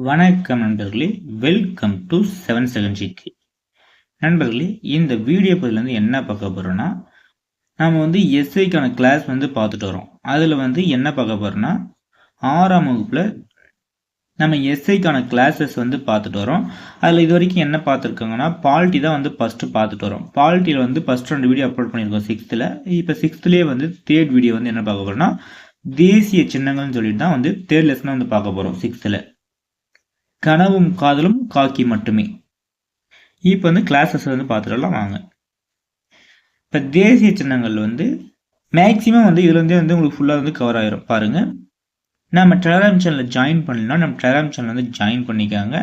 வணக்கம் நண்பர்களே, welcome to 7 Seconds GK. நண்பர்களே, இந்த வீடியோ பதிலேருந்து என்ன பார்க்க போகிறோன்னா, நம்ம எஸ்ஐக்கான கிளாஸ் பார்த்துட்டு வரோம். அதில் என்ன பார்க்க போகிறோன்னா, 6ஆம் வகுப்பில் நம்ம எஸ்ஐக்கான கிளாஸஸ் பார்த்துட்டு வரோம். அதில் இது வரைக்கும் என்ன பார்த்துருக்காங்கன்னா, பாலிட்டி தான் ஃபஸ்ட்டு பார்த்துட்டு வரோம். பாலிட்டியில் ஃபஸ்ட் 2 வீடியோ அப்லோட் பண்ணியிருக்கோம் 6th. இப்போ 6thலேயே 3rd வீடியோ என்ன பார்க்க போகிறோன்னா, தேசிய சின்னங்கள்னு சொல்லிட்டு தான் 3rd லெசனை பார்க்க போகிறோம் 6th. கனவும் காதலும் காக்கி மட்டுமே. இப்போ கிளாஸஸ் பார்த்துடலாம் வாங்க. இப்போ தேசிய சின்னங்கள் மேக்ஸிமம் இதுலேருந்தே உங்களுக்கு ஃபுல்லாக கவர் ஆகிரும். பாருங்கள், நம்ம டெலகிராம் சேனலில் ஜாயின் பண்ணலாம். நம்ம டெலகிராம் சேனல் ஜாயின் பண்ணிக்காங்க.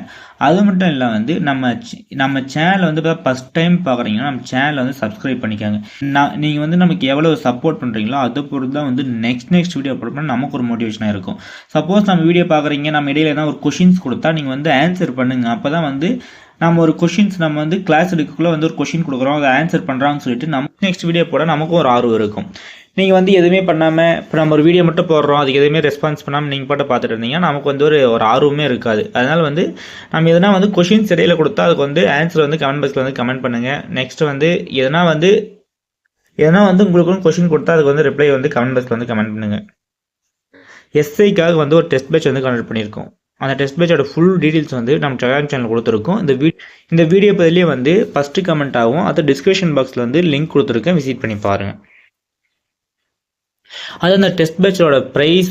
அது மட்டும் இல்லை நம்ம சேனலை ஃபஸ்ட் டைம் பார்க்குறீங்கன்னா நம்ம சேனலை சப்ஸ்கிரைப் பண்ணிக்காங்க. நீங்கள் நமக்கு எவ்வளோ சப்போர்ட் பண்ணுறீங்களோ அதை பொறுத்து தான் நெக்ஸ்ட் வீடியோ அப்லோட் பண்ணால் நமக்கு ஒரு மோட்டிவேஷனாக இருக்கும். சப்போஸ் நம்ம வீடியோ பார்க்குறீங்க, நம்ம இடையில ஏதாவது ஒரு கொஷின்ஸ் கொடுத்தா நீங்கள் ஆன்சர் பண்ணுங்கள். அப்போ தான் நம்ம ஒரு கொஷின்ஸ் நம்ம கிளாஸ் எடுக்கக்குள்ளே ஒரு கொஷின் கொடுக்குறோம், அதை ஆன்சர் பண்ணுறாங்கன்னு சொல்லிட்டு நம்ம நெக்ஸ்ட் வீடியோ போட நமக்கும் ஒரு ஆர்வம் இருக்கும். நீங்கள் எதுவுமே பண்ணாமல் இப்போ நம்ம ஒரு வீடியோ மட்டும் போடுறோம், அதுக்கு எதுவுமே ரெஸ்பான்ஸ் பண்ணாமல் நீங்கள் பாட்டு பார்த்துட்டு இருந்தீங்கன்னா நமக்கு ஒரு ஆர்வமே இருக்காது. அதனால் நம்ம எதனா கொஷின்ஸ் இடையில கொடுத்தா அதுக்கு ஆன்சர் கமெண்ட் பாக்ஸில் கமெண்ட் பண்ணுங்கள். நெக்ஸ்ட் எதனா உங்களுக்கு கொஷின் கொடுத்தா அதுக்கு ரிப்ளை கமெண்ட் பாக்ஸில் கமெண்ட் பண்ணுங்கள். எஸ்ஐக்காக ஒரு டெஸ்ட் பேட்ச் கண்டக்ட் பண்ணியிருக்கோம். அந்த டெஸ்ட் பேட்சோட ஃபுல் டீட்டெயில்ஸ் நம்ம டெலகிராம் சேனல் கொடுத்துருக்கோம். இந்த வீடியோ பதிலே ஃபஸ்ட்டு கமெண்ட் ஆகும். அது டிஸ்கிரிப்ஷன் பாக்ஸில் லிங்க் கொடுத்துருக்கேன், விசிட் பண்ணி பாருங்கள். அது அந்த டெஸ்ட் பேட்சோட ப்ரைஸ்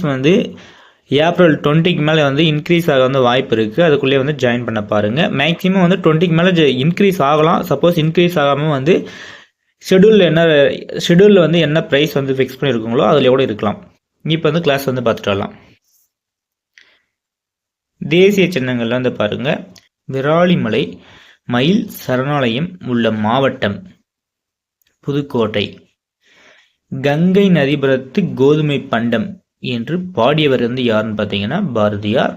ஏப்ரல் 20க்கு மேலே இன்க்ரீஸ் ஆக வாய்ப்பு இருக்குது. அதுக்குள்ளே ஜாயின் பண்ண பாருங்கள். மேக்ஸிமம் 20க்கு மேலே இன்க்ரீஸ் ஆகலாம். சப்போஸ் இன்க்ரீஸ் ஆகாமல் ஷெடியூலில் என்ன ப்ரைஸ் ஃபிக்ஸ் பண்ணியிருக்கீங்களோ அதில் கூட இருக்கலாம். இப்போ கிளாஸ் பார்த்துட்டு வரலாம். தேசிய சின்னங்கள்ல பாருங்கள், விராலிமலை மயில் சரணாலயம் உள்ள மாவட்டம் புதுக்கோட்டை. கங்கை நதிபுரத்து கோதுமை பண்டம் என்று பாடியவர் யாருன்னு பார்த்தீங்கன்னா பாரதியார்.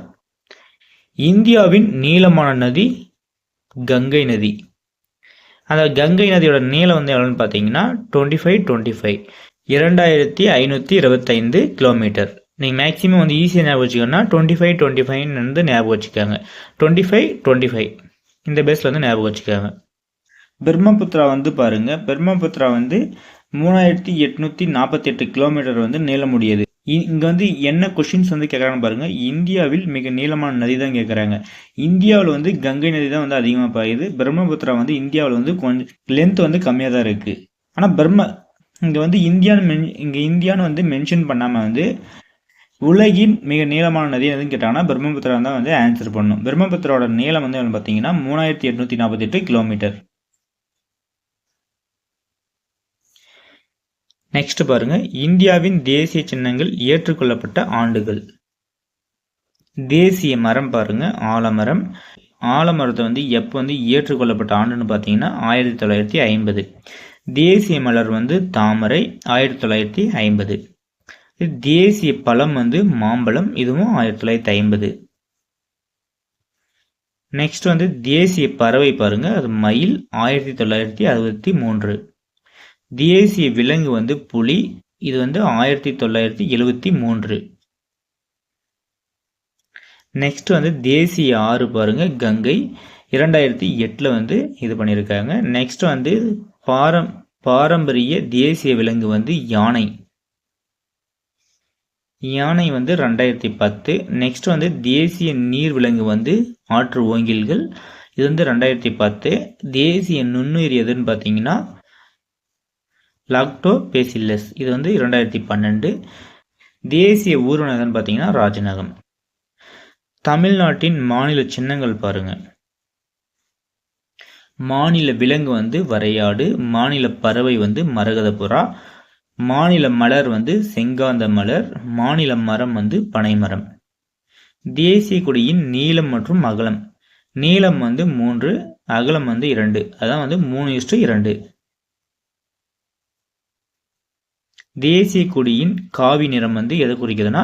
இந்தியாவின் நீளமான நதி கங்கை நதி. அந்த கங்கை நதியோட நீளம் எவ்வளோன்னு பார்த்தீங்கன்னா 2525 கிலோமீட்டர். நீங்கள் மேக்ஸிமம் ஈஸியாக ஞாபகம் வச்சுக்கோன்னா 25 ஞாபகம் வச்சுக்காங்க. 25 இந்த பேஸில் ஞாபகம் வச்சுக்காங்க. பிரம்மபுத்திரா பாருங்கள், பிரம்மபுத்திரா 3848 கிலோமீட்டர் நீளமுடையது. இங்கே என்ன கொஷின்ஸ் கேட்குறாங்கன்னு பாருங்கள். இந்தியாவில் மிக நீளமான நதி தான் கேட்குறாங்க. இந்தியாவில் கங்கை நதி தான் அதிகமாக பாயுது. பிரம்மபுத்திரா இந்தியாவில் கொஞ்சம் லென்த் கம்மியாக தான் இருக்குது. ஆனால் இங்கே இந்தியான்னு மென்ஷன் பண்ணாமல் உலகின் மிக நீளமான நதி எதுன்னு கேட்டாங்கன்னா பிரம்மபுத்திரா தான் ஆன்சர் பண்ணும். பிரம்மபுத்திராவோட நீளம் பார்த்தீங்கன்னா 3848 கிலோமீட்டர். நெக்ஸ்ட் பாருங்க, இந்தியாவின் தேசிய சின்னங்கள் ஏற்றுக்கொள்ளப்பட்ட ஆண்டுகள். தேசிய மரம் பாருங்க, ஆலமரம். ஆலமரத்தை எப்போ ஏற்றுக்கொள்ளப்பட்ட ஆண்டுன்னு பார்த்தீங்கன்னா 1950. தேசிய மலர் தாமரை 1950. தேசிய பழம் மாம்பழம், இதுவும் 1950. நெக்ஸ்ட் தேசிய பறவை பாருங்க, அது மயில் 1963. தேசிய விலங்கு புலி, இது 1973. நெக்ஸ்ட் தேசிய ஆறு பாருங்க, கங்கை 2008 இது பண்ணியிருக்காங்க. நெக்ஸ்ட் பாரம்பரிய தேசிய விலங்கு யானை. யானை 2010. நெக்ஸ்ட் தேசிய நீர் விலங்கு ஆற்று ஓங்கில்கள், இது 2010. தேசிய நுண்ணுயிர் எதுன்னு பார்த்தீங்கன்னா லாக்டோபேசில்லஸ், இது 2012. தேசிய ஊர்வனம் எதுன்னு பார்த்தீங்கன்னா ராஜநகம். தமிழ்நாட்டின் மாநில சின்னங்கள் பாருங்க. மாநில விலங்கு வரையாடு. மாநில பறவை மரகதப்புறா. மாநில மலர் செங்காந்த மலர். மாநில மரம் பனைமரம். தேசிய கொடியின் நீளம் மற்றும் அகலம். நீளம் 3, அகலம் 2, அதான் 3:2. தேசிய கொடியின் காவி நிறம் எதை குறிக்குதுன்னா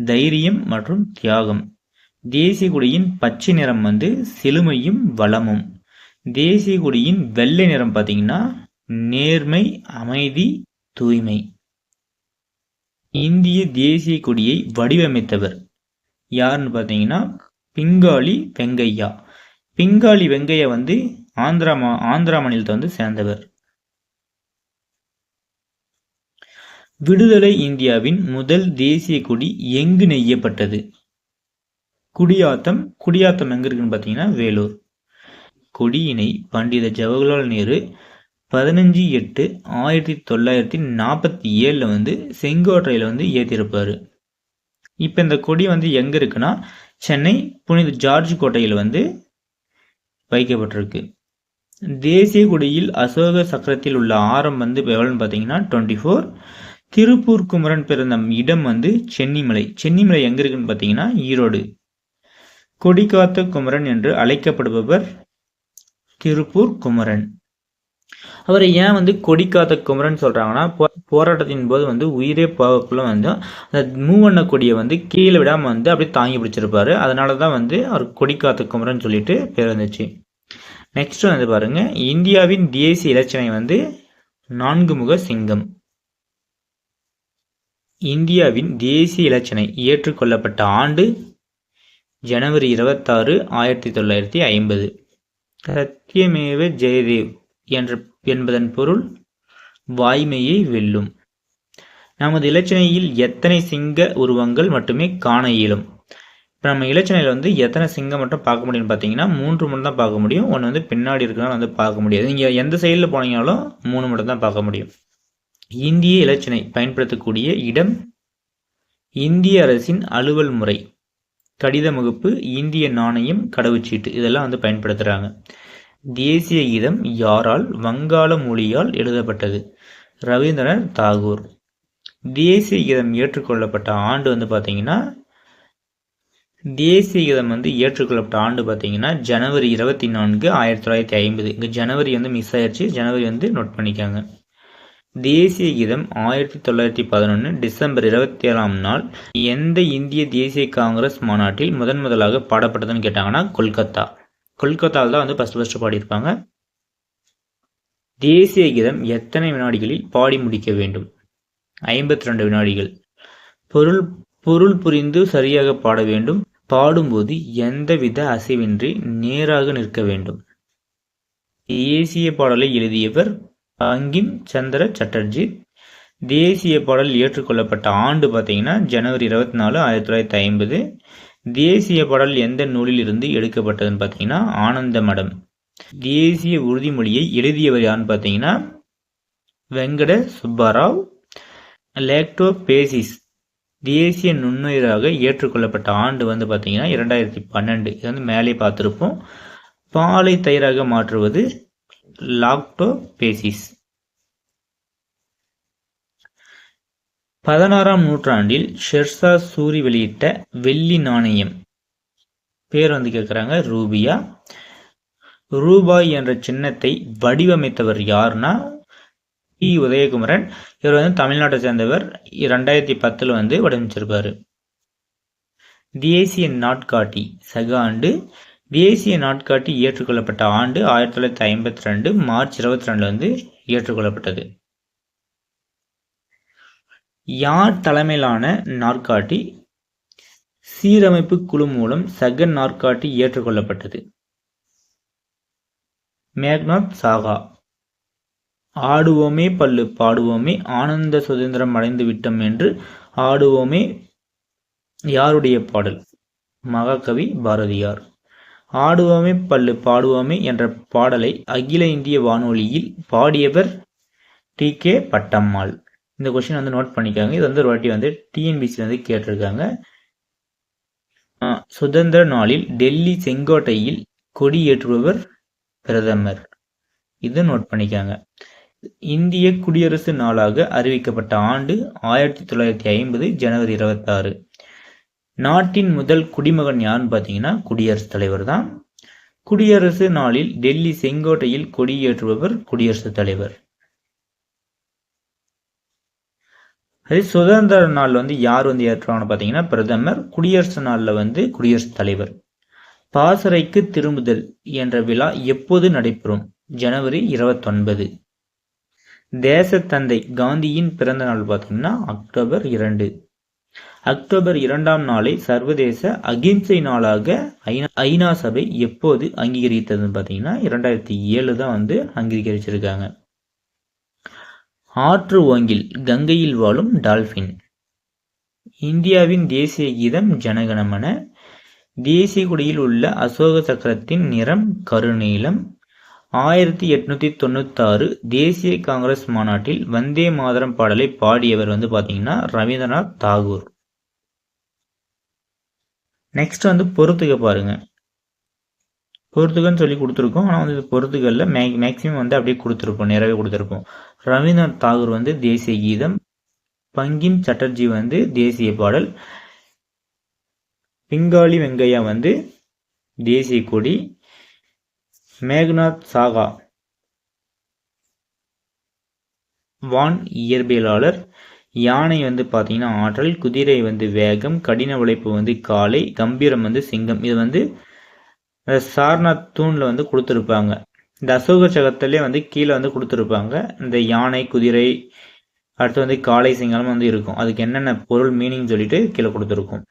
தைரியம் மற்றும் தியாகம். தேசிய கொடியின் பச்சை நிறம் செழுமையும் வளமும். தேசிய கொடியின் வெள்ளை நிறம் பார்த்தீங்கன்னா நேர்மை, அமைதி, தூய்மை. இந்திய தேசிய கொடியை வடிவமைத்தவர் யாருன்னு பார்த்தீங்கன்னா பிங்காளி வெங்கையா. பிங்காளி வெங்கையா வந்து ஆந்திரா மாநிலத்தை வந்து சேர்ந்தவர். விடுதலை இந்தியாவின் முதல் தேசிய கொடி எங்கு நெய்யப்பட்டது? குடியாத்தம். குடியாத்தம் எங்க இருக்குன்னு பார்த்தீங்கன்னா வேலூர். கொடியினை பண்டித ஜவஹர்லால் நேரு 15/8/1947 வந்து செங்கோட்டையில் வந்து ஏற்றிருப்பாரு. இப்போ இந்த கொடி வந்து எங்கே இருக்குன்னா சென்னை புனித ஜார்ஜ் கோட்டையில் வந்து வைக்கப்பட்டிருக்கு. தேசிய கொடியில் அசோக சக்கரத்தில் உள்ள ஆரம் வந்து எவ்வளோன்னு பார்த்தீங்கன்னா 24. திருப்பூர் குமரன் பிறந்த இடம் வந்து சென்னிமலை. சென்னிமலை எங்கே இருக்குன்னு பார்த்தீங்கன்னா ஈரோடு. கொடிகாத்த குமரன் என்று அழைக்கப்படுபவர் திருப்பூர் குமரன். அவரை ஏன் வந்து கொடிக்காத்த குமரன் சொல்கிறாங்கன்னா போராட்டத்தின் போது வந்து உயிரே போகக்குள்ள வந்து அந்த மூவண்ண கொடியை வந்து கீழே விடாமல் வந்து அப்படியே தாங்கி பிடிச்சிருப்பாரு. அதனால தான் வந்து அவர் கொடிக்காத்த குமரன் சொல்லிட்டு பேர் வந்துச்சு. நெக்ஸ்ட் வந்து பாருங்க, இந்தியாவின் தேசிய இலச்சினை வந்து 4 முக சிங்கம். இந்தியாவின் தேசிய இலச்சினை ஏற்றுக்கொள்ளப்பட்ட ஆண்டு ஜனவரி 26, 1950. சத்தியமேவ ஜெயதேவ் என்பதன் பொருள் வாய்மையை வெல்லும். நமது இலச்சினையில் எத்தனை சிங்க உருவங்கள் மட்டுமே காண இயலும்? இப்போ நம்ம இலச்சினையில் வந்து எத்தனை சிங்கம் மட்டும் பார்க்க முடியும்னு பார்த்தீங்கன்னா 3 மட்டும் தான் பார்க்க முடியும். ஒன்று வந்து பின்னாடி இருக்கிறனால வந்து பார்க்க முடியாது. நீங்கள் எந்த சைடில் போனீங்கனாலும் 3 மட்டும் தான் பார்க்க முடியும். இந்திய இலச்சினை பயன்படுத்தக்கூடிய இடம் இந்திய அரசின் அலுவல் முறை, கடித முகப்பு, இந்திய நாணயம், கடவுச்சீட்டு இதெல்லாம் வந்து பயன்படுத்துகிறாங்க. தேசிய கீதம் யாரால் வங்காள மொழியால் எழுதப்பட்டது? ரவீந்திரநாத் தாகூர். தேசிய கீதம் ஏற்றுக்கொள்ளப்பட்ட ஆண்டு வந்து பார்த்தீங்கன்னா ஜனவரி 24, 1950. இங்கே ஜனவரி வந்து மிஸ் ஆயிடுச்சு, ஜனவரி வந்து நோட் பண்ணிக்காங்க. தேசிய கீதம் 1911 டிசம்பர் 27ஆம் நாள் எந்த இந்திய தேசிய காங்கிரஸ் மாநாட்டில் முதலாக பாடப்பட்டதுன்னு கேட்டாங்கன்னா கொல்கத்தாவில் தான் வந்து ஃபர்ஸ்ட் பாடியிருப்பாங்க. தேசிய கீதம் எத்தனை வினாடிகளில் பாடி முடிக்க வேண்டும்? 52 வினாடிகள். பொருள் புரிந்து சரியாக பாட வேண்டும். பாடும்போது எந்தவித அசைவின்றி நேராக நிற்க வேண்டும். தேசிய பாடலை எழுதியவர் பங்கிம் சந்திர சட்டர்ஜி. தேசிய பாடல் ஏற்றுக்கொள்ளப்பட்ட ஆண்டு பார்த்தீங்கன்னா ஜனவரி 24, 1950. தேசிய பாடல் எந்த நூலில் இருந்து எடுக்கப்பட்டதுன்னு பார்த்தீங்கன்னா ஆனந்த மடம். தேசிய உறுதிமொழியை எழுதியவர் யாருன்னு பார்த்தீங்கன்னா வெங்கட சுப்பராவ். லேக்டோபேசிஸ் தேசிய நுண்ணுயிராக ஏற்றுக்கொள்ளப்பட்ட ஆண்டு வந்து பார்த்தீங்கன்னா 2012. இது வந்து மேலே பார்த்துருப்போம். பாலை தயிராக மாற்றுவது லாக்டோபேசிஸ். 16ஆம் நூற்றாண்டில் ஷெர்ஷா சூரி வெளியிட்ட வெள்ளி நாணயம் பேர் வந்து கேட்குறாங்க ரூபியா. ரூபாய் என்ற சின்னத்தை வடிவமைத்தவர் யாருன்னா டி. உதயகுமரன். இவர் வந்து தமிழ்நாட்டை சேர்ந்தவர். 2010 வந்து வடிவமைச்சிருப்பாரு. தேசிய நாட்காட்டி சக ஆண்டு. தேசிய நாட்காட்டி ஏற்றுக்கொள்ளப்பட்ட ஆண்டு 1952 மார்ச் 22 வந்து ஏற்றுக்கொள்ளப்பட்டது. யார் தலைமையிலான நாட்காட்டி சீரமைப்பு குழு மூலம் சக நாட்காட்டி ஏற்றுக்கொள்ளப்பட்டது? மேக்நாத் சாகா. ஆடுவோமே பல்லு பாடுவோமே ஆனந்த சுதந்திரம் அடைந்து விட்டோம் என்று ஆடுவோமே யாருடைய பாடல்? மகாகவி பாரதியார். ஆடுவோமே பல்லு பாடுவோமே என்ற பாடலை அகில இந்திய வானொலியில் பாடியவர் டி.கே. பட்டம்மாள். இந்த கொஸ்டின் வந்து நோட் பண்ணிக்காங்க. இது வந்து ஒரு வாட்டி வந்து டிஎன்பிசி வந்து கேட்டிருக்காங்க. சுதந்திர நாளில் டெல்லி செங்கோட்டையில் கொடி ஏற்றுபவர் பிரதமர். இது நோட் பண்ணிக்காங்க. இந்திய குடியரசு நாளாக அறிவிக்கப்பட்ட ஆண்டு 1950 ஜனவரி 26. நாட்டின் முதல் குடிமகன் யாருன்னு பார்த்தீங்கன்னா குடியரசுத் தலைவர் தான். குடியரசு நாளில் டெல்லி செங்கோட்டையில் கொடி ஏற்றுபவர் குடியரசுத் தலைவர். அதே சுதந்திர நாள் வந்து யார் வந்து ஏற்றுவாங்கன்னு பார்த்தீங்கன்னா பிரதமர். குடியரசு நாளில் வந்து குடியரசுத் தலைவர். பாசறைக்கு திரும்புதல் என்ற விழா எப்போது நடைபெறும்? ஜனவரி 29. தேசத்தந்தை காந்தியின் பிறந்த நாள் பார்த்தீங்கன்னா அக்டோபர் 2. அக்டோபர் 2ஆம் நாளை சர்வதேச அகிம்சை நாளாக ஐநா சபை எப்போது அங்கீகரித்ததுன்னு பார்த்தீங்கன்னா 2007 தான் வந்து அங்கீகரிச்சிருக்காங்க. ஆற்று ஓங்கில் கங்கையில் வாழும் டால்பின். இந்தியாவின் தேசிய கீதம் ஜனகணமன. தேசிய கொடியில் உள்ள அசோக சக்கரத்தின் நிறம் கருநீலம். 1896 தேசிய காங்கிரஸ் மாநாட்டில் வந்தே மாதரம் பாடலை பாடியவர் வந்து பார்த்தீங்கன்னா ரவீந்திரநாத் தாகூர். நெக்ஸ்ட் வந்து பொறுத்துக்க பாருங்க. பொறுத்துக்கன்னு சொல்லி கொடுத்துருக்கோம். ஆனால் வந்து இது பொறுத்துக்கல்ல, மேக்சிமம் வந்து அப்படியே கொடுத்துருப்போம், நிறைவே கொடுத்துருப்போம். ரவீந்திரநாத் தாகூர் வந்து தேசிய கீதம். பங்கிம் சட்டர்ஜி வந்து தேசிய பாடல். பிங்காலி வெங்கையா வந்து தேசிய கொடி. மேக்நாத் சாகா வான் இயற்பியலாளர். யானை வந்து பார்த்தீங்கன்னா ஆற்றல். குதிரை வந்து வேகம். கடின உழைப்பு வந்து காளை. கம்பீரம் வந்து சிங்கம். இது வந்து சார்நாத் தூணில் வந்து கொடுத்துருப்பாங்க. இந்த அசோக சக்கரத்திலே வந்து கீழே வந்து கொடுத்துருப்பாங்க. இந்த யானை, குதிரை, அடுத்து வந்து காளை, சிங்கம் வந்து இருக்கும். அதுக்கு என்னென்ன பொருள் மீனிங் சொல்லிட்டு கீழே கொடுத்துருக்கும்.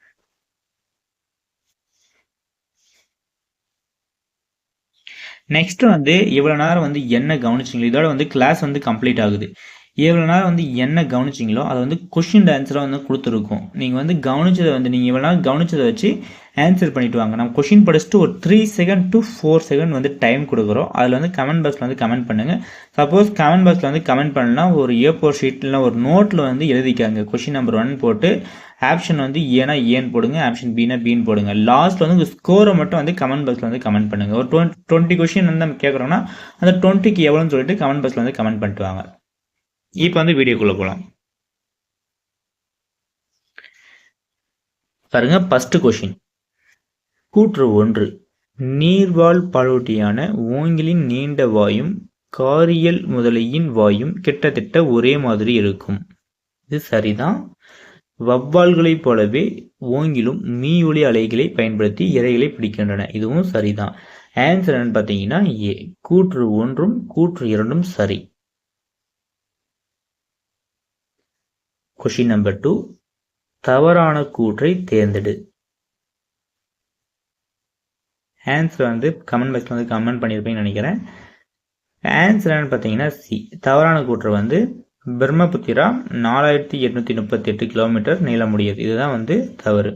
நெக்ஸ்ட் வந்து இவ்வளோ நேரம் வந்து என்ன கவனிச்சிங்களோ, இதோட வந்து கிளாஸ் வந்து கம்ப்ளீட் ஆகுது. இவ்வளோ நேரம் வந்து என்ன கவனிச்சிங்களோ அதை வந்து கொஷின் ஆன்சராக வந்து கொடுத்துருக்கோம். நீங்கள் வந்து கவனிச்சதை வந்து நீங்கள் இவ்வளோ நேரம் கவனிச்சதை வச்சு ஆன்சர் பண்ணிட்டு வாங்க. நம்ம கொஷின் படிச்சுட்டு ஒரு 3 செகண்ட் to 4 செகண்ட் வந்து டைம் கொடுக்குறோம். அதில் வந்து கமெண்ட் பாக்ஸில் வந்து கமெண்ட் பண்ணுங்கள். சப்போஸ் கமெண்ட் பாக்ஸில் வந்து கமெண்ட் பண்ணலாம், ஒரு A4 ஷீட்டில் ஒரு நோட்டில் வந்து எழுதிக்காங்க. கொஷின் நம்பர் 1 போட்டு ஆப்ஷன் வந்து ஏன்னா ஏன்னு போடுங்க, ஆப்ஷன் பின்னா பின்னு போடுங்க. லாஸ்ட்டில் வந்து ஸ்கோரை மட்டும் வந்து கமெண்ட் பாக்ஸில் வந்து கமெண்ட் பண்ணுங்கள். ஒரு 20 கொஷின் வந்து நம்ம கேட்குறோன்னா அந்த 20க்கு எவ்வளோன்னு சொல்லிட்டு கமெண்ட் பாக்ஸில் வந்து கமெண்ட் பண்ணிட்டு வாங்க. இப்போ வந்து வீடியோக்குள்ளே போகலாம். பாருங்க, ஃபர்ஸ்ட் கொஷின். கூற்று 1. நீர்வாழ் பாலூட்டியான ஓங்கிலின் நீண்ட வாயும் காரியல் முதலையின் வாயும் கிட்டத்தட்ட ஒரே மாதிரி இருக்கும். இது சரிதான். வவ்வால்களைப் போலவே ஓங்கிலும் மீயொலி அலைகளை பயன்படுத்தி இரைகளை பிடிக்கின்றன. இதுவும் சரிதான். ஆன்சர் என்னன்னு பார்த்தீங்கன்னா ஏ. கூற்று 1ம் கூற்று 2ம் சரி. Question number 2. தவறான கூற்றை தேர்ந்தெடு. ஆன்சர் வந்து கமெண்ட் பாக்ஸில் வந்து கமெண்ட் பண்ணியிருப்பீங்கன்னு நினைக்கிறேன். ஆன்சர் என்னன்னு பார்த்தீங்கன்னா சி. தவறான கூற்று வந்து பிரம்மபுத்திரா 4838 கிலோமீட்டர் நீளமுடையது. இதுதான் வந்து தவறு.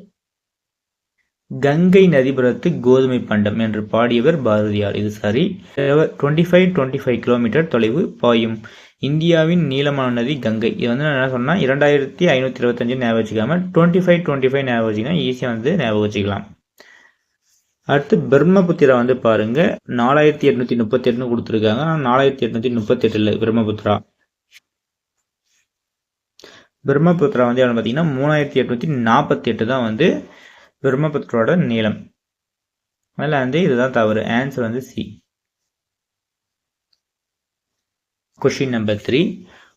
கங்கை நதிபுரத்து கோதுமை பண்டம் என்று பாடியவர் பாரதியார். இது சரி. 25 கிலோமீட்டர் தொலைவு பாயும் இந்தியாவின் நீளமான நதி கங்கை. இது வந்து நான் என்ன சொன்னால் 2525 ஞாபகம் வச்சுக்காம 25 ஞாபகம் வச்சுக்கலாம். ஈஸியாக வந்து ஞாபகம் வச்சுக்கலாம். அடுத்து பிரம்மபுத்திரா வந்து பாருங்க 4838 கொடுத்துருக்காங்க. ஆனால் 4838 இல்லை பிரம்மபுத்திரா. பிரம்மபுத்திரா வந்து எவ்வளோ பார்த்தீங்கன்னா 3848 தான் வந்து பிரம்மபுத்திரோட நீளம். அதில் வந்து இதுதான் தவறு. ஆன்சர் வந்து சி. Question number 3.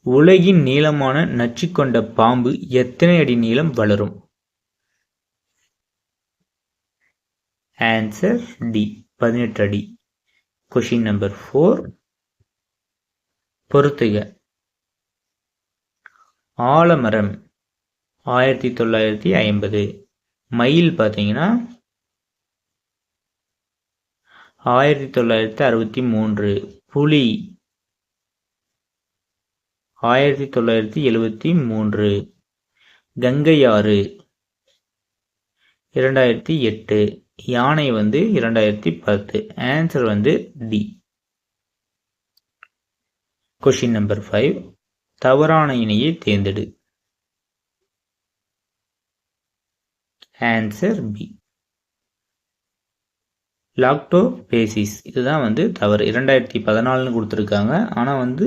உலகின் நீளமான நச்சு கொண்ட பாம்பு எத்தனை அடி நீளம் வளரும்? Answer D. 18 அடி. Question number 4. பொறுத்துக. ஆலமரம் 1950. மயில் பார்த்தீங்கன்னா 1963. புலி 1973. கங்கையாறு 2008. யானை வந்து 2010. ஆன்சர் வந்து டி. Question number 5. தவறான இணையை தேர்ந்தெடு. Answer B. லாக்டோபேசிஸ் இதுதான் வந்து தவறு. 2014 கொடுத்துருக்காங்க. ஆனால் வந்து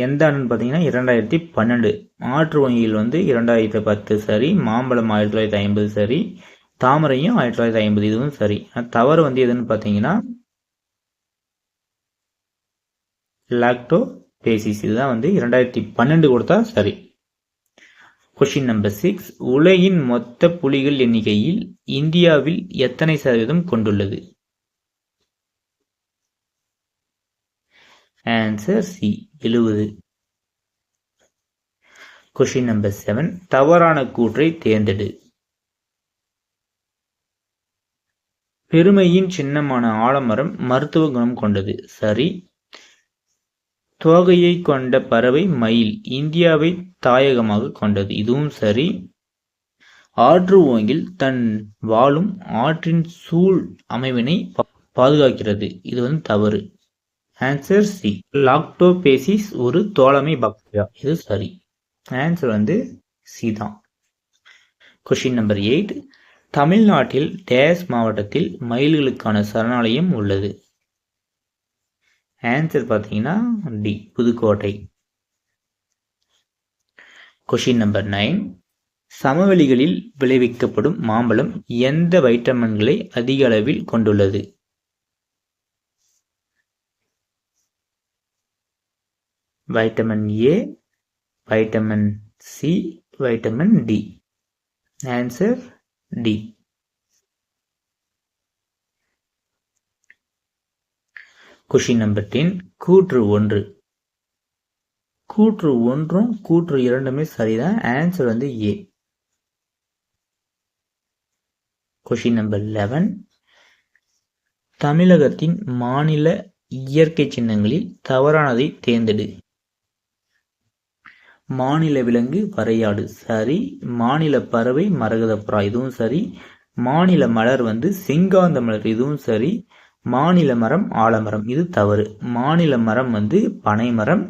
எந்த ஆண்டுன்னு பார்த்தீங்கன்னா 2012. ஆற்று வங்கியில் வந்து 2010 சரி. மாம்பழம் 1950 சரி. தாமரையும் 1950 இதுவும் சரி. தவறு வந்து எதுன்னு பார்த்தீங்கன்னா லாக்டோபேசிஸ் இதுதான் வந்து 2012 கொடுத்தா சரி. Question number 6. உலகின் மொத்த புலிகள் எண்ணிக்கையில் இந்தியாவில் எத்தனை சதவீதம் கொண்டுள்ளது? Answer C. 70. கொஷின் நம்பர் 7, தவறான கூற்றை தேர்ந்தெடு. பெருமையின் சின்னமான ஆலமரம் மருத்துவ குணம் கொண்டது. சரி. தோகையை கொண்ட பறவை மயில், இந்தியாவை தாயகமாக கொண்டது. இதுவும் சரி. ஆற்று ஓங்கில் தன் வாழும் ஆற்றின் சூழ் அமைவினை பாதுகாக்கிறது. இது தவறு. Answer C. லாக்டோபேசிஸ் ஒரு தோழமை பாக்டீரியா. இது சரி. ஆன்சர் சி தான். கொஷின் நம்பர் 8, தமிழ்நாட்டில் டேஸ் மாவட்டத்தில் மயில்களுக்கான சரணாலயம் உள்ளது. ஆன்சர் பார்த்தீங்கன்னா டி, புதுக்கோட்டை. கொஷின் நம்பர் 9, சமவெளிகளில் விளைவிக்கப்படும் மாம்பழம் எந்த வைட்டமின்களை அதிக அளவில் கொண்டுள்ளது? Vitamin A, vitamin C, vitamin D. Answer D. Question number 10, கூற்று 1. கூற்று 1ம் கூற்று 2மே சரிதான். Answer A. கொஷின் நம்பர் 11, தமிழகத்தின் மாநில இயற்கை சின்னங்களில் தவறானதை தேர்ந்தெடு. மாநில விலங்கு வரையாடு. சரி. மாநில பறவை மரகதப்புறா. இதுவும் சரி. மாநில மலர் செங்காந்த மலர். இதுவும் சரி. மாநில மரம் ஆலமரம். இது தவறு. மாநில மரம் பனை மரம்.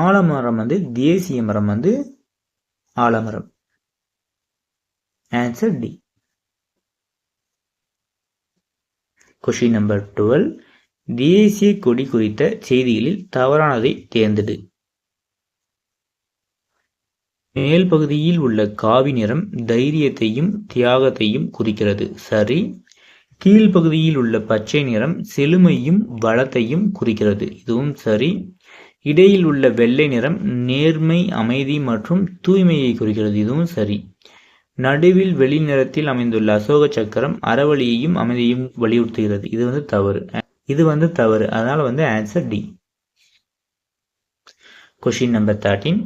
ஆலமரம் தேசிய மரம் ஆலமரம். Answer D. கொஷின் நம்பர் 12, தேசிய கொடி குறித்த செய்திகளில் தவறானதை தேர்ந்தெடு. மேல் பகுதியில் உள்ள காவி நிறம் தைரியத்தையும் தியாகத்தையும் குறிக்கிறது. சரி. கீழ்ப்பகுதியில் உள்ள பச்சை நிறம் செழுமையும் வளத்தையும் குறிக்கிறது. இதுவும் சரி. இடையில் உள்ள வெள்ளை நிறம் நேர்மை, அமைதி மற்றும் தூய்மையை குறிக்கிறது. இதுவும் சரி. நடுவில் வெளி நிறத்தில் அமைந்துள்ள அசோக சக்கரம் அறவழியையும் அமைதியையும் வலியுறுத்துகிறது. இது தவறு. இது தவறு. அதனால ஆன்சர் டி. கொஷின் நம்பர் 13,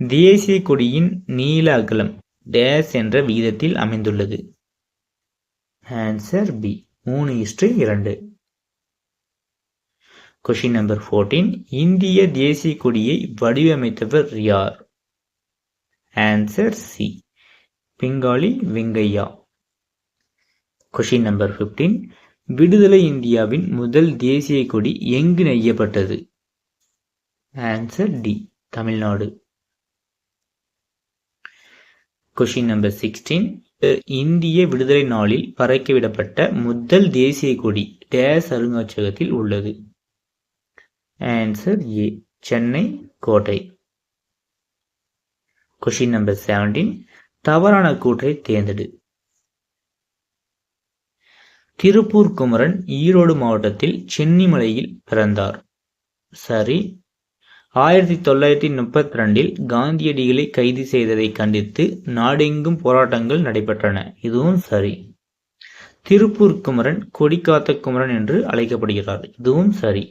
தேசிய கொடியின் நீள அகலம் டேஸ் என்ற விகிதத்தில் அமைந்துள்ளது. Answer B, 3:2. கொஷின் நம்பர் 14, இந்திய தேசிய கொடியை வடிவமைத்தவர் யார்? Answer C, Pingali Venkayya. Question number 15, விடுதலை இந்தியாவின் முதல் தேசிய கொடி எங்கு நெய்யப்பட்டது? Answer D, Tamil Nadu. Question number 16, இந்திய விடுதலை நாளில் பறக்கவிடப்பட்ட முதல் தேசிய கொடி டேஸ் அருங்காட்சியகத்தில் உள்ளது? ஆன்சர் ஏ, சென்னை கோட்டை. கொஷின் நம்பர் 17, தவறான கூற்றை தேர்ந்தெடு. திருப்பூர் குமரன் ஈரோடு மாவட்டத்தில் சென்னிமலையில் பிறந்தார். சரி. 1932 காந்தியடிகளை கைது செய்ததை கண்டித்து நாடெங்கும் போராட்டங்கள் நடைபெற்றன. இதுவும் சரி. திருப்பூர் குமரன் கொடிக்காத்த குமரன் என்று அழைக்கப்படுகிறார். இதுவும் சரி.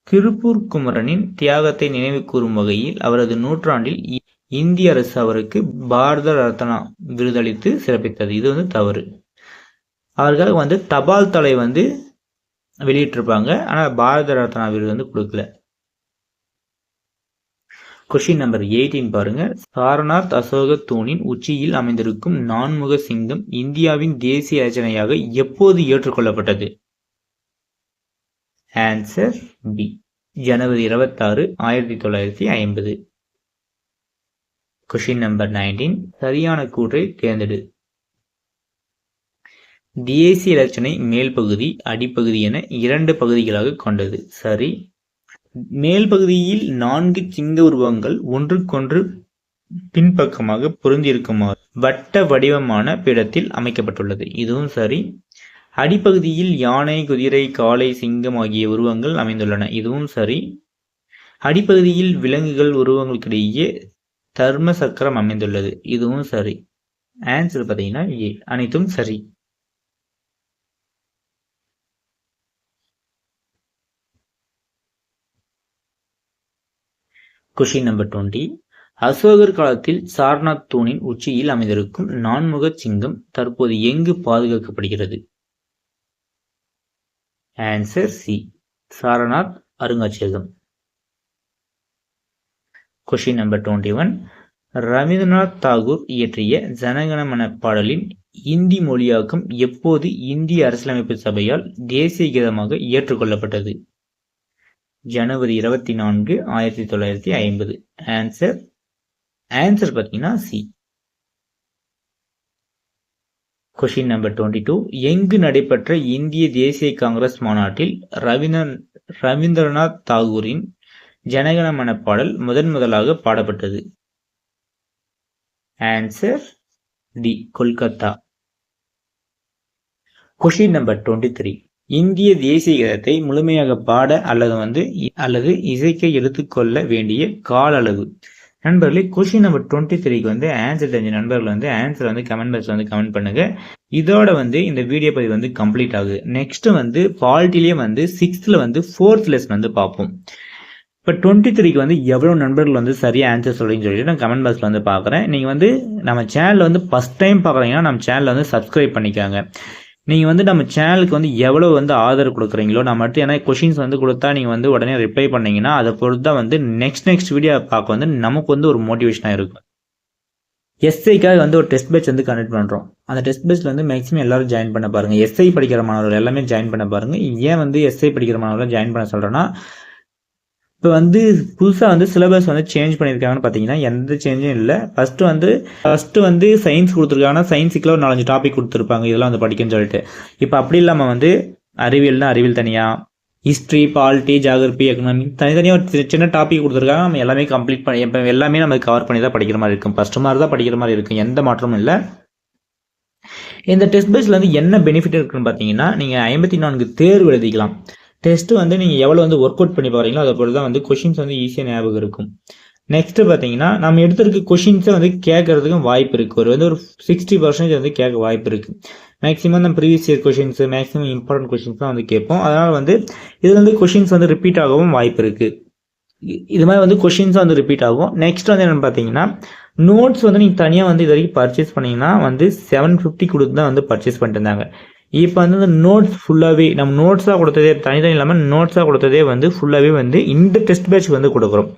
திருப்பூர் குமரனின் தியாகத்தை நினைவு கூறும் வகையில் அவரது நூற்றாண்டில் இந்திய அரசு அவருக்கு பாரத ரத்னா விருதளித்து சிறப்பித்தது. இது தவறு. அவருக்காக தபால் தலை வெளியிட்டிருப்பாங்க. ஆனால் பாரத ரத்னா விருது கொடுக்கல. கொஷின் நம்பர் 18 பாருங்க. சாரநாத் அசோக தூணின் உச்சியில் அமைந்திருக்கும் நான்முக சிங்கம் இந்தியாவின் தேசிய ரச்சனையாக எப்போது ஏற்றுக்கொள்ளப்பட்டது? ஆன்சர் பி, ஜனவரி 26, 1950. கொஷின் நம்பர் 19, சரியான கூற்றை தேர்ந்தெடு. தேசிய ரச்சனை மேல் பகுதி அடிப்பகுதி என 2 பகுதிகளாக கொண்டது. சரி. மேல் பகுதியில் 4 சிங்க உருவங்கள் ஒன்றுக்கொன்று பின்பக்கமாக பொருந்தியிருக்குமாறு வட்ட வடிவமான பீடத்தில் அமைக்கப்பட்டுள்ளது. இதுவும் சரி. அடிப்பகுதியில் யானை, குதிரை, காளை, சிங்கம் ஆகிய உருவங்கள் அமைந்துள்ளன. இதுவும் சரி. அடிப்பகுதியில் விலங்குகள் உருவங்களுக்கிடையே தர்ம சக்கரம் அமைந்துள்ளது. இதுவும் சரி. ஆன்சர் பார்த்தீங்கன்னா ஏ, அனைத்தும் சரி. கொஷின் நம்பர் 20, அசோகர் காலத்தில் சாரநாத் தூணின் உச்சியில் அமைந்திருக்கும் நான்முக சிங்கம் தற்போது எங்கு பாதுகாக்கப்படுகிறது? ஆன்சர் சி, சாரநாத் அருங்காட்சியகம். Question number 21. ரவீந்திரநாத் தாகூர் இயற்றிய ஜனகணமன பாடலின் இந்தி மொழியாக்கம் எப்போது இந்திய அரசியலமைப்பு சபையால் தேசிய கீதமாக ஏற்றுக்கொள்ளப்பட்டது? ஜனவரி 24, 1950. ஆன்சர் பார்த்தீங்கன்னா சி. Question number 22. எங்கு நடைபெற்ற இந்திய தேசிய காங்கிரஸ் மாநாட்டில் ரவீந்திரநாத் தாகூரின் ஜனகணமன பாடல் முதலாக பாடப்பட்டது? Answer D, Kolkata. Question number 23. இந்திய தேசிய கீதத்தை முழுமையாக பாட அல்லது இசைக்க எடுத்துக்கொள்ள வேண்டிய கால அளவு? நண்பர்களே, கொஸ்டின் நம்பர் 23க்கு ஆன்சர் தெரிஞ்ச நண்பர்கள் ஆன்சர் கமெண்ட் பாக்ஸ்ல கமெண்ட் பண்ணுங்க. இதோட இந்த வீடியோ பதிவு கம்ப்ளீட் ஆகுது. நெக்ஸ்ட் பாலிட்டிலேயே 6th 4th லெசன் பார்ப்போம். இப்போ 23க்கு எவ்வளோ நண்பர்கள் சரியாக ஆன்சர் சொல்கிறீங்கன்னு சொல்லிட்டு நான் கமெண்ட் பாக்ஸில் பார்க்குறேன். நீங்கள் நம்ம சேனலில் ஃபஸ்ட் டைம் பார்க்குறீங்கன்னா நம்ம சேனலில் சப்ஸ்கிரைப் பண்ணிக்காங்க. நீங்கள் நம்ம சேனலுக்கு எவ்வளோ ஆதரவு கொடுக்குறீங்களோ, நம்ம அடுத்து ஏன்னா கொஷின்ஸ் கொடுத்தா நீங்கள் உடனே ரிப்ளை பண்ணீங்கன்னா அதை பொறுத்து தான் நெக்ஸ்ட் வீடியோ பார்க்க நமக்கு ஒரு மோட்டிவேஷனாக இருக்கும். எஸ்ஐக்காக ஒரு டெஸ்ட் பேட்ச் கண்டக்ட் பண்ணுறோம். அந்த டெஸ்ட் பேட்ச்சில் மேக்ஸிமம் எல்லாரும் ஜாயின் பண்ண பாருங்கள். எஸ்ஐ படிக்கிற மாணவர்கள் எல்லாமே ஜாயின் பண்ண பாருங்கள். ஏன் எஸ்ஐ படிக்கிற மாணவர்கள் ஜாயின் பண்ண சொல்கிறேன்னா, இப்போ புதுசாக சிலபஸ் சேஞ்ச் பண்ணியிருக்காங்கன்னு பார்த்தீங்கன்னா எந்த சேஞ்சும் இல்லை. ஃபஸ்ட்டு சயின்ஸ் கொடுத்துருக்காங்கன்னா சயின்ஸுக்குள்ள ஒரு 4-5 டாபிக் கொடுத்துருப்பாங்க, இதெல்லாம் படிக்கணும்னு சொல்லிட்டு. இப்போ அப்படி இல்லாமல் அறிவியல்னா அறிவியல் தனியாக, ஹிஸ்ட்ரி, பாலிட்டி, ஜியாகிரபி, எக்கனாமி தனித்தனியாக ஒரு சின்ன டாபிக் கொடுத்துருக்காங்க. நம்ம எல்லாமே கம்ப்ளீட் பண்ணி இப்போ எல்லாமே நம்ம கவர் பண்ணி தான் படிக்கிற மாதிரி இருக்கும். ஃபஸ்ட்டு மாதிரி தான் படிக்கிற மாதிரி இருக்கும், எந்த மாற்றமும் இல்லை. இந்த டெஸ்ட் பேஸ்ல என்ன பெனிஃபிட் இருக்குன்னு பார்த்தீங்கன்னா, நீங்கள் 54 தேர்வு எழுதிக்கலாம். டெஸ்ட்டு நீங்கள் எவ்வளோ ஒர்க் அவுட் பண்ணி பாருங்களோ அதை பொறுத்து தான் கொஷின்ஸ் ஈஸியாக ஞாபகம் இருக்கும். நெக்ஸ்ட் பார்த்தீங்கன்னா, நம்ம எடுத்திருக்க கொஷின்ஸை கேட்கறதுக்கும் வாய்ப்பு இருக்குது. ஒரு 60% கேட்க வாய்ப்பு இருக்குது. மேக்ஸிமம் நம்ம previous year questions, maximum important questions தான் கேட்போம். அதனால் இது கொஷின்ஸ் ரிப்பீட் ஆகவும் வாய்ப்பு இருக்குது. இது மாதிரி கொஷின்ஸ் ரிப்பீட் ஆகும். நெக்ஸ்ட் என்னென்னு பார்த்தீங்கன்னா, நோட்ஸ் நீங்கள் தனியாக இது வரைக்கும் பர்ச்சேஸ் பண்ணிங்கன்னா 750 கொடுத்து தான் பர்ச்சேஸ் பண்ணிட்டு இருந்தாங்க. இப்போ இந்த நோட்ஸ் ஃபுல்லாகவே நம்ம நோட்ஸாக கொடுத்ததே தனித்தனி இல்லாமல் நோட்ஸாக கொடுத்ததே ஃபுல்லாகவே இந்த டெஸ்ட் பேட்ச் கொடுக்குறோம்.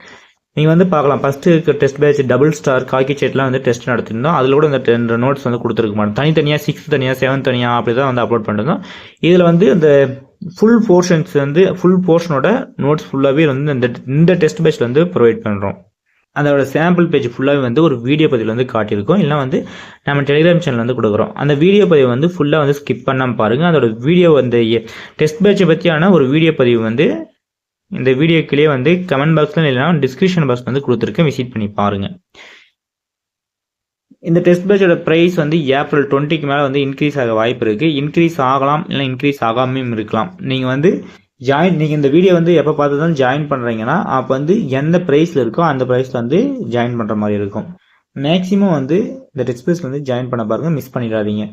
நீங்கள் பார்க்கலாம், first test batch double star காக்கி செட்லாம் டெஸ்ட் நடத்திருந்தோம். அதில் கூட இந்த நோட்ஸ் கொடுத்துருக்க மாட்டோம். தனித்தனியாக 6th தனியாக 7th தனியாக அப்படி தான் அப்லோட் பண்ணிருந்தோம். இதில் அந்த ஃபுல் போர்ஷன்ஸ் ஃபுல் போர்ஷனோட நோட்ஸ் ஃபுல்லாகவே இந்த டெஸ்ட் பேட்ச்சில் ப்ரொவைட் பண்ணுறோம். அதோட சாம்பிள் பேஜ் ஃபுல்லாகவே ஒரு வீடியோ பதிவில் காட்டியிருக்கோம். இல்லை நம்ம டெலிகிராம் சேனல் கொடுக்குறோம். அந்த வீடியோ பதிவு ஃபுல்லாக ஸ்கிப் பண்ணாமல் பாருங்கள். அதோட வீடியோ டெஸ்ட் பேட்சை பற்றியான ஒரு வீடியோ பதிவு இந்த வீடியோக்குள்ளேயே கமெண்ட் பாக்ஸில் இல்லைனா டிஸ்கிரிப்ஷன் பாக்ஸ் கொடுத்துருக்கேன், விசிட் பண்ணி பாருங்கள். இந்த டெஸ்ட் பேட்சோட ப்ரைஸ் ஏப்ரல் 20க்கு மேலே இன்க்ரீஸ் ஆக வாய்ப்பு இருக்குது. இன்க்ரீஸ் ஆகலாம், இல்லை இன்க்ரீஸ் ஆகாமையும் இருக்கலாம். நீங்கள் நீங்கள் இந்த வீடியோ எப்போ பார்த்து தான் ஜாயின் பண்ணுறீங்கன்னா அப்போ எந்த ப்ரைஸில் இருக்கோ அந்த ப்ரைஸில் ஜாயின் பண்ணுற மாதிரி இருக்கும். மேக்ஸிமம் இந்த டெஸ்ட் பேட்ச் ஜாயின் பண்ண பாருங்கள், மிஸ் பண்ணிடாதீங்க.